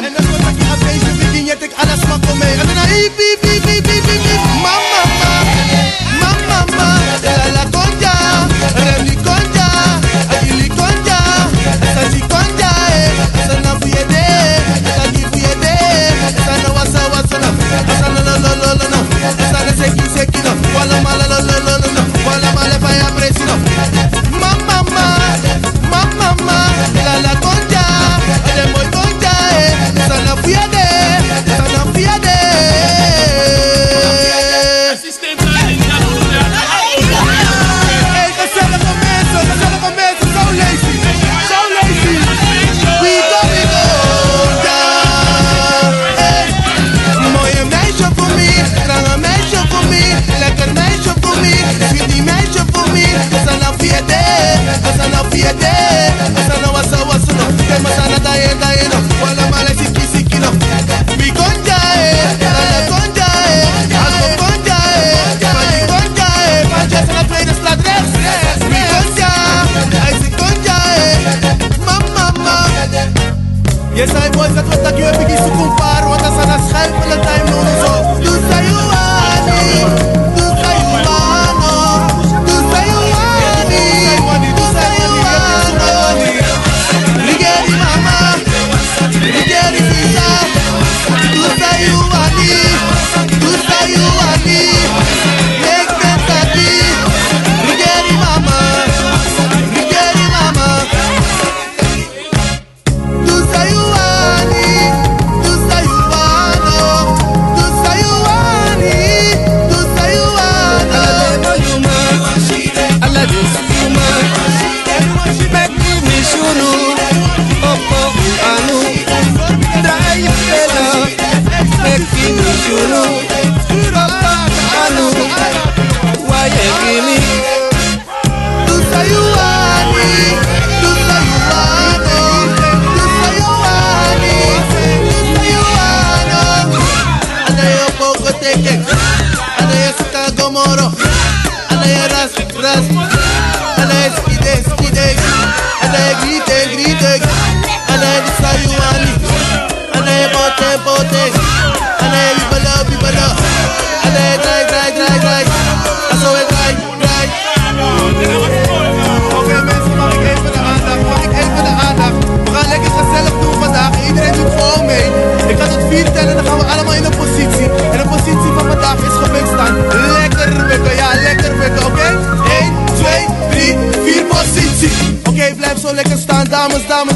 En dan word ik aan deze vignet, ik alles mag voor mij. En dan mama, la conja, remi conja, agili conja, saji conja, sana fuyede, sagi fuyede, sana wasa na, sana no, sana seki no, wala mala no, wala mala faya presi no. Mama, la conja, remi conja, sana fuyede. Yes, I boys, dat wat dat je hebt ik zoeken paar, want dat zijn schijf van de time no zo. Du sayuani, Ligeri mama, ligeri tita, du sayuani, make them happy. Ligeri mama.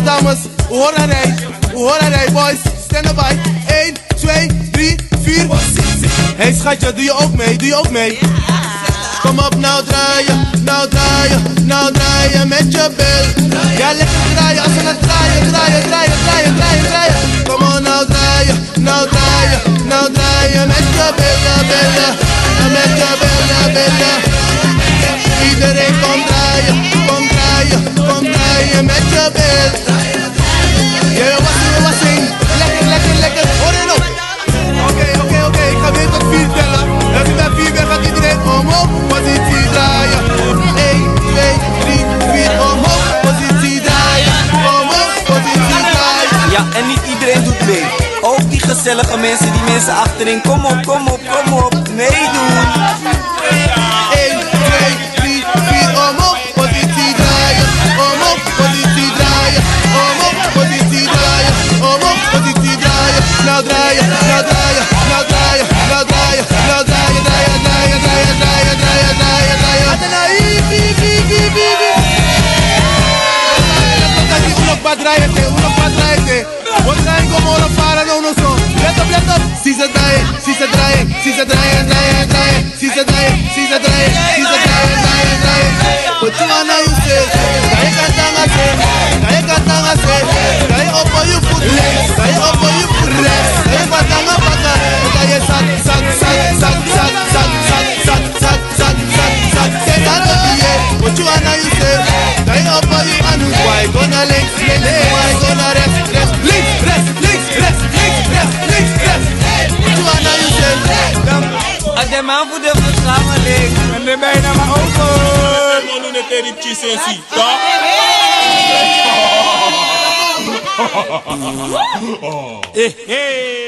Dames, hoor aan rij, boys, stand erbij. 1, 2, 3, 4. Hey schatje, doe je ook mee? Kom op, nou draaien met je bil. Ja, lekker draaien, als we het draaien. Kom op, nou draaien met je billen. Met je billen. Iedereen kom draaien met je bil. Was zing. Lekker, hoor je nog? Oké, ik ga weer tot 4 tellen. Als ik naar 4 ben, gaat iedereen omhoog, positie draaien. 1, 2, 3, 4, omhoog, positie draaien. Ja, en niet iedereen doet mee. Ook die gezellige mensen, die mensen achterin. Kom op, meedoen. 1, 2, 3, 4, omhoog, positie draaien. Omhoog, positie draaien. Nou draaien. Uno pa' traerte. Vos traen como los parados no son. Let up. Si se traen. What you wanna you say? Trae katanga say. Trae up on you put legs. Trae patanga paka. Trae sat. What you wanna you say? Trae up on you anu. Why gonna legs? Why gonna rest? Links, rest. What you wanna you say? Als de man voor de verzameling. En de bijna maar open. Hey, hey.